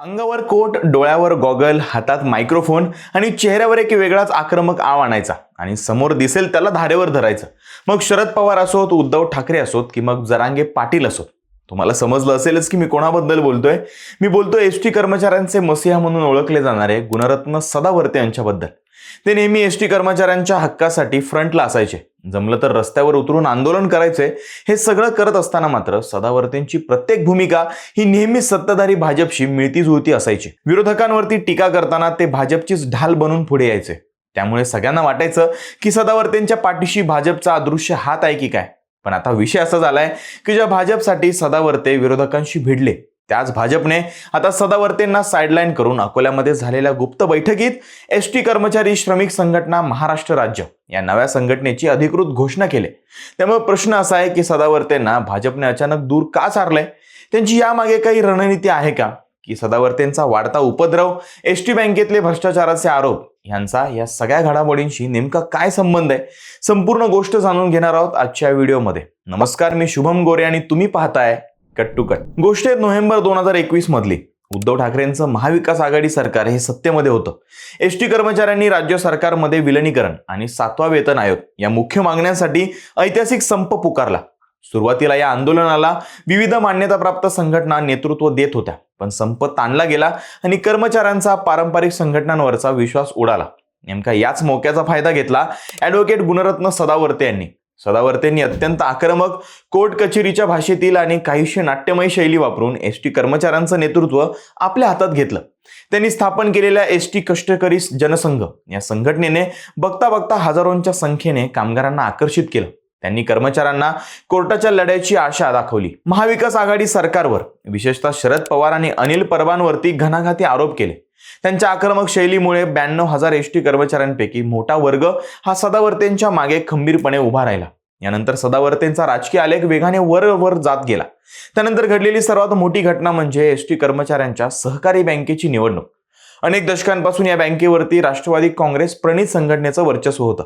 अंगावर कोट, डोळ्यावर गॉगल, हातात मायक्रोफोन आणि चेहऱ्यावर एक वेगळाच आक्रमक आव आणायचा आणि समोर दिसेल त्याला धारेवर धरायचं. मग शरद पवार असोत, उद्धव ठाकरे असोत की मग जरांगे पाटील असोत. तुम्हाला समजलं असेलच की मी कोणाबद्दल बोलतोय. मी बोलतोय एसटी कर्मचाऱ्यांचे मसीहा म्हणून ओळखले जाणारे गुणरत्न सदावर्ते यांच्याबद्दल. ते नेहमी एसटी कर्मचाऱ्यांच्या हक्कासाठी फ्रंटला असायचे. जमलं तर रस्त्यावर उतरून आंदोलन करायचे. हे सगळं करत असताना मात्र सदावर्तेंची प्रत्येक भूमिका ही नेहमी सत्ताधारी भाजपशी मिळती जुळती असायची. विरोधकांवरती टीका करताना ते भाजपचीच ढाल बनून पुढे यायचे. त्यामुळे सगळ्यांना वाटायचं की सदावर्तेंच्या पाठीशी भाजपचा अदृश्य हात आहे की काय. पण आता विषय असा झालाय की ज्या भाजपसाठी सदावर्ते विरोधकांशी भिडले, त्याच भाजपने आता सदावर्तेंना साईडलाईन करून अकोल्यामध्ये झालेल्या गुप्त बैठकीत एसटी कर्मचारी श्रमिक संघटना महाराष्ट्र राज्य या नव्या संघटनेची अधिकृत घोषणा केली. त्यामुळे प्रश्न असा आहे की सदावर्तेंना भाजपने अचानक दूर का सारलंय? त्यांची यामागे काही रणनीती आहे का? की सदावर्तेंचा वाढता उपद्रव, एसटी बँकेतले भ्रष्टाचाराचे आरोप यांचा या सगळ्या घडामोडींशी नेमका काय संबंध आहे? संपूर्ण गोष्ट जाणून घेणार आहोत आजच्या व्हिडिओमध्ये. नमस्कार, मी शुभम गोरे आणि तुम्ही पाहताय कट टू कट. गोष्ट आहे नोव्हेंबर 2021 मधली. उद्धव ठाकरेंचं महाविकास आघाडी सरकार हे सत्तेमध्ये होतं. एसटी कर्मचाऱ्यांनी राज्य सरकारमध्ये विलिनीकरण आणि 7वा वेतन आयोग या मुख्य मागण्यांसाठी ऐतिहासिक संप पुकारला. सुरुवातीला या आंदोलनाला विविध मान्यताप्राप्त संघटना नेतृत्व देत होत्या, पण संप ताणला गेला आणि कर्मचाऱ्यांचा पारंपरिक संघटनांवरचा विश्वास उडाला. नेमका याच मोक्याचा फायदा घेतला ॲडव्होकेट गुणरत्न सदावर्ते यांनी. सदावर्तेंनी अत्यंत आक्रमक कोर्ट कचेरीच्या भाषेतील आणि काहीशी नाट्यमय शैली वापरून एसटी कर्मचाऱ्यांचं नेतृत्व आपल्या हातात घेतलं. त्यांनी स्थापन केलेल्या एसटी कष्टकरी जनसंघ या संघटनेने बघता बघता हजारोंच्या संख्येने कामगारांना आकर्षित केलं. त्यांनी कर्मचाऱ्यांना कोर्टाच्या लढ्याची आशा दाखवली. महाविकास आघाडी सरकारवर, विशेषतः शरद पवार आणि अनिल परबांवरती घणाघाती आरोप केले. त्यांच्या आक्रमक शैलीमुळे 92,000 एसटी कर्मचाऱ्यांपैकी मोठा वर्ग हा सदावर्तेंच्या मागे खंबीरपणे उभा राहिला. यानंतर सदावर्तेंचा राजकीय आलेख वेगाने वर जात गेला. त्यानंतर घडलेली सर्वात मोठी घटना म्हणजे एसटी कर्मचाऱ्यांच्या सहकारी बँकेची निवडणूक. अनेक दशकांपासून या बँकेवरती राष्ट्रवादी काँग्रेस प्रणित संघटनेचं वर्चस्व होतं.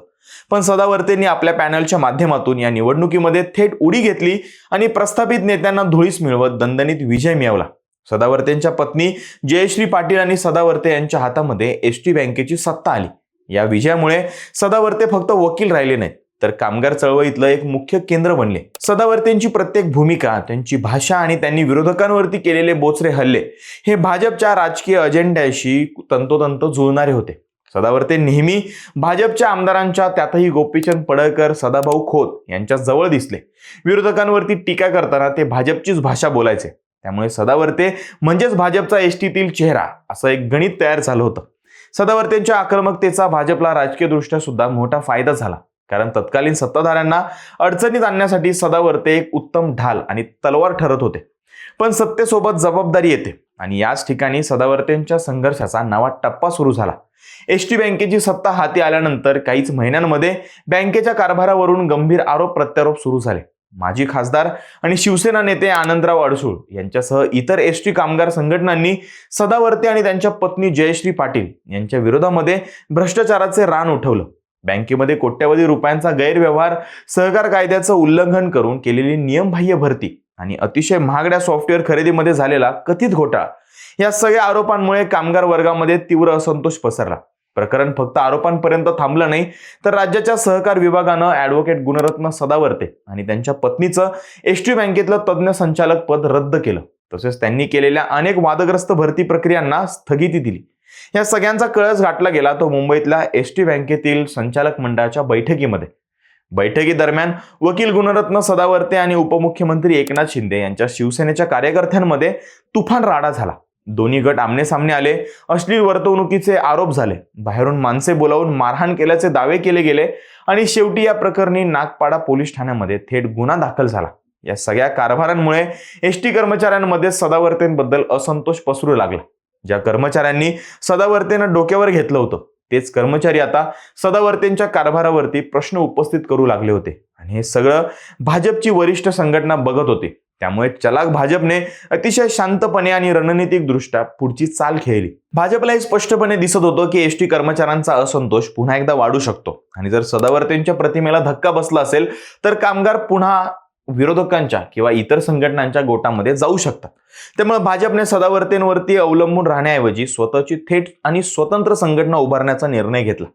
पण सदावर्तेंनी आपल्या पॅनलच्या माध्यमातून या निवडणुकीमध्ये थेट उडी घेतली आणि प्रस्थापित नेत्यांना धुळीस मिळवत दणदणीत विजय मिळवला. सदावर्तेंच्या पत्नी जयश्री पाटील आणि सदावर्ते यांच्या हातामध्ये एसटी बँकेची सत्ता आली. या विजयामुळे सदावर्ते फक्त वकील राहिले नाहीत, तर कामगार चळवळीतलं एक मुख्य केंद्र बनले. सदावर्तेंची प्रत्येक भूमिका, त्यांची भाषा आणि त्यांनी विरोधकांवरती केलेले बोचरे हल्ले हे भाजपच्या राजकीय अजेंड्याशी तंतोतंत जुळणारे होते. सदावर्ते नेहमी भाजपच्या आमदारांच्या, त्यातही गोपीचंद पडळकर, सदाभाऊ खोत यांच्या जवळ दिसले. विरोधकांवरती टीका करताना ते भाजपचीच भाषा बोलायचे. त्यामुळे सदावर्ते म्हणजेच भाजपचा एसटीतील चेहरा असं एक गणित तयार झालं होतं. सदावर्तेंच्या आक्रमकतेचा भाजपला राजकीयदृष्ट्या सुद्धा मोठा फायदा झाला, कारण तत्कालीन सत्ताधाऱ्यांना अडचणीत आणण्यासाठी सदावर्ते एक उत्तम ढाल आणि तलवार ठरत होते. पण सत्तेसोबत जबाबदारी येते आणि याच ठिकाणी सदावर्तेंच्या संघर्षाचा नवा टप्पा सुरू झाला. एसटी बँकेची सत्ता हाती आल्यानंतर काहीच महिन्यांमध्ये बँकेच्या कारभारावरून गंभीर आरोप प्रत्यारोप सुरू झाले. माजी खासदार आणि शिवसेना नेते आनंदराव अडसूळ यांच्यासह इतर एसटी कामगार संघटनांनी सदावर्ते आणि त्यांच्या पत्नी जयश्री पाटील यांच्या विरोधामध्ये भ्रष्टाचाराचे रान उठवलं. बँकेमध्ये कोट्यवधी रुपयांचा गैरव्यवहार, सहकार कायद्याचं उल्लंघन करून केलेली नियमबाह्य भरती आणि अतिशय महागड्या सॉफ्टवेअर खरेदीमध्ये झालेला कथित घोटाळा या सगळ्या आरोपांमुळे कामगार वर्गामध्ये तीव्र असंतोष पसरला. प्रकरण फक्त आरोपांपर्यंत थांबलं नाही, तर राज्याच्या सहकार विभागानं ॲडव्होकेट गुणरत्न सदावर्ते आणि त्यांच्या पत्नीचं एसटी बँकेतलं तज्ज्ञ संचालक पद रद्द केलं. तसेच त्यांनी केलेल्या अनेक वादग्रस्त भरती प्रक्रियांना स्थगिती दिली. या सगळ्यांचा कळस गाठला गेला तो मुंबईतल्या एसटी बँकेतील संचालक मंडळाच्या बैठकीमध्ये. बैठकीदरम्यान वकील गुणरत्न सदावर्ते आणि उपमुख्यमंत्री एकनाथ शिंदे यांच्या शिवसेनेच्या कार्यकर्त्यांमध्ये तुफान राडा झाला. दोन्ही गट आमनेसामने आले. अश्लील वर्तवणुकीचे आरोप झाले. बाहेरून माणसे बोलावून मारहाण केल्याचे दावे केले गेले आणि शेवटी या प्रकरणी नागपाडा पोलीस ठाण्यामध्ये थेट गुन्हा दाखल झाला. या सगळ्या कारभारांमुळे एसटी कर्मचाऱ्यांमध्ये सदावर्तेंबद्दल असंतोष पसरू लागला. ज्या कर्मचाऱ्यांनी सदावर्तेंना डोक्यावर घेतलं होतं, तेच कर्मचारी आता सदावर्तेंच्या कारभारावरती प्रश्न उपस्थित करू लागले होते. आणि हे सगळं भाजपची वरिष्ठ संघटना बघत होती. त्यामुळे चलाक भाजपने अतिशय शांतपणे आणि रणनीतिक दृष्ट्या पुढची चाल खेळली. भाजपला हे स्पष्टपणे दिसत होतं की एसटी कर्मचाऱ्यांचा असंतोष पुन्हा एकदा वाढू शकतो आणि जर सदावर्तेंच्या प्रतिमेला धक्का बसला असेल तर कामगार पुन्हा विरोधकांच्या किंवा इतर संघटनांच्या गोटामध्ये जाऊ शकतात. त्यामुळे भाजपने सदावर्तेंवरती अवलंबून राहण्याऐवजी स्वतःची थेट आणि स्वतंत्र संघटना उभारण्याचा निर्णय घेतला.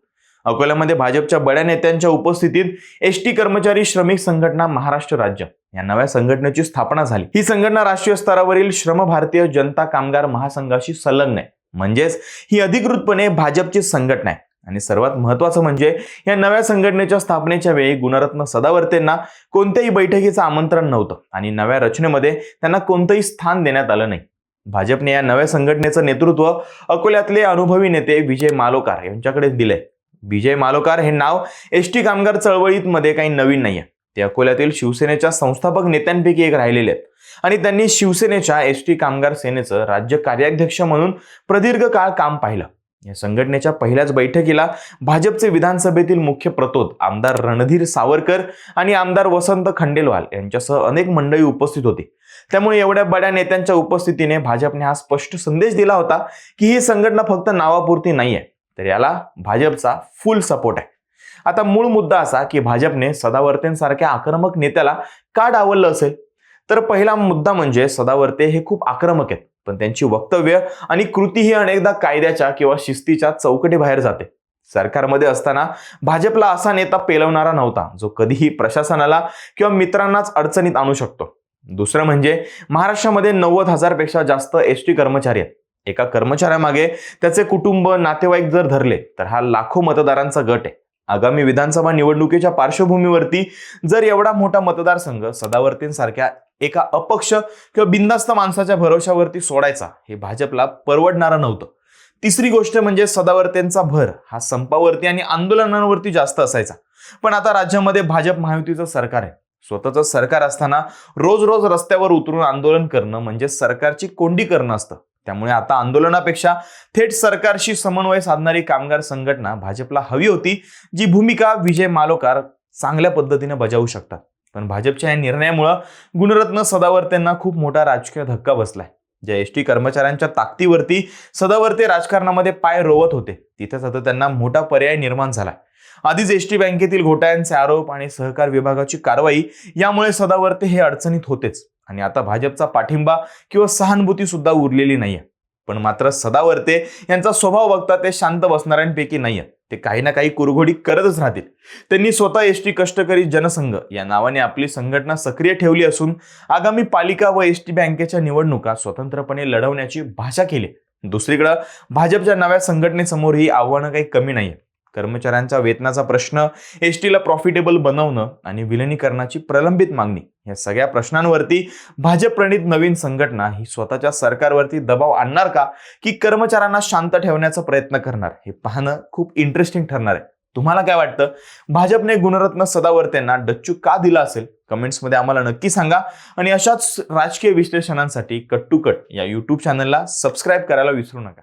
अकोल्यामध्ये भाजपच्या बड्या नेत्यांच्या उपस्थितीत एसटी कर्मचारी श्रमिक संघटना महाराष्ट्र राज्य या नव्या संघटनेची स्थापना झाली. ही संघटना राष्ट्रीय स्तरावरील श्रम भारतीय जनता कामगार महासंघाशी संलग्न आहे. म्हणजेच ही अधिकृतपणे भाजपची संघटना आहे. आणि सर्वात महत्त्वाचं म्हणजे या नव्या संघटनेच्या स्थापनेच्या वेळी गुणरत्न सदावर्तेंना कोणत्याही बैठकीचं आमंत्रण नव्हतं आणि नव्या रचनेमध्ये त्यांना कोणतंही स्थान देण्यात आलं नाही. भाजपने या नव्या संघटनेचं नेतृत्व अकोल्यातले अनुभवी नेते विजय मालोकार यांच्याकडे दिलंय. विजय मालोकार हे नाव एसटी कामगार चळवळीमध्ये काही नवीन नाहीये. ते अकोल्यातील शिवसेनेच्या संस्थापक नेत्यांपैकी एक राहिलेले आहेत आणि त्यांनी शिवसेनेच्या एसटी कामगार सेनेचं राज्य कार्याध्यक्ष म्हणून प्रदीर्घ काळ काम पाहिलं. या संघटनेच्या पहिल्याच बैठकीला भाजपचे विधानसभेतील मुख्य प्रतोद आमदार रणधीर सावरकर आणि आमदार वसंत खंडेलवाल यांच्यासह अनेक मंडळी उपस्थित होती. त्यामुळे एवढ्या बड्या नेत्यांच्या उपस्थितीने भाजपने हा स्पष्ट संदेश दिला होता की ही संघटना फक्त नावापुरती नाहीये, तर याला भाजपचा फुल सपोर्ट आहे. आता मूळ मुद्दा असा की भाजपने सदावर्तेंसारख्या आक्रमक नेत्याला का डावललं असेल, तर पहिला मुद्दा म्हणजे सदावर्ते हे खूप आक्रमक आहेत, पण त्यांची वक्तव्य आणि कृती ही अनेकदा कायद्याच्या किंवा शिस्तीच्या चौकटीबाहेर जाते. सरकारमध्ये असताना भाजपला असा नेता पेलवणारा नव्हता जो कधीही प्रशासनाला किंवा मित्रांनाच अडचणीत आणू शकतो. दुसरं म्हणजे महाराष्ट्रामध्ये 90,000 पेक्षा जास्त एसटी कर्मचारी आहेत. एका कर्मचाऱ्यामागे त्याचे कुटुंब नातेवाईक जर धरले तर हा लाखो मतदारांचा गट आहे. आगामी विधानसभा निवडणुकीच्या पार्श्वभूमीवरती जर एवढा मोठा मतदारसंघ सदावर्तेंसारख्या एका अपक्ष किंवा बिनधास्त माणसाच्या भरोशावरती सोडायचा हे भाजपला परवडणारं नव्हतं. तिसरी गोष्ट म्हणजे सदावर्तेंचा भर हा संपावरती आणि आंदोलनांवरती जास्त असायचा. पण आता राज्यामध्ये भाजप महायुतीचं सरकार आहे. स्वतःचं सरकार असताना रोज रोज रस्त्यावर उतरून आंदोलन करणं म्हणजे सरकारची कोंडी करणं असतं. त्यामुळे आता आंदोलनापेक्षा थेट सरकारशी समन्वय साधणारी कामगार संघटना भाजपला हवी होती, जी भूमिका विजय मालोकार चांगल्या पद्धतीने बजावू शकतात. पण भाजपच्या या निर्णयामुळे गुणरत्न सदावर्तेंना खूप मोठा राजकीय धक्का बसलाय. ज्या एसटी कर्मचाऱ्यांच्या ताकदीवरती सदावर्ते राजकारणामध्ये पाय रोवत होते, तिथेच आता त्यांना मोठा पर्याय निर्माण झालाय. आधीच एसटी बँकेतील घोटाळ्यांचे आरोप आणि सहकार विभागाची कारवाई यामुळे सदावर्ते हे अडचणीत होतेच आणि आता भाजपचा पाठिंबा किंवा सहानुभूती सुद्धा उरलेली नाहीये. पण मात्र सदावर्ते यांचा स्वभाव बघता ते शांत बसणाऱ्यांपैकी नाहीये. ते काही ना काही कुरघोडी करतच राहतील. त्यांनी स्वतः एसटी कष्टकरी जनसंघ या नावाने आपली संघटना सक्रिय ठेवली असून आगामी पालिका व एसटी बँकेच्या निवडणुका स्वतंत्रपणे लढवण्याची भाषा केली. दुसरीकडे भाजपच्या नव्या संघटनेसमोर ही आव्हानं काही कमी नाहीये. कर्मचाऱ्यांच्या वेतनाचा प्रश्न, एसटीला प्रॉफिटेबल बनवणं आणि विलिनीकरणाची प्रलंबित मागणी या सगळ्या प्रश्नांवरती भाजप प्रणित नवीन संघटना ही स्वतःच्या सरकारवरती दबाव आणणार का की कर्मचाऱ्यांना शांत ठेवण्याचा प्रयत्न करणार, हे पाहणं खूप इंटरेस्टिंग ठरणार आहे. तुम्हाला काय वाटतं? भाजपने गुणरत्न सदावर्तेंना डच्चू का दिला असेल? कमेंट्समध्ये आम्हाला नक्की सांगा आणि अशाच राजकीय विश्लेषणांसाठी कट टू कट या यूट्यूब चॅनलला सबस्क्राईब करायला विसरू नका.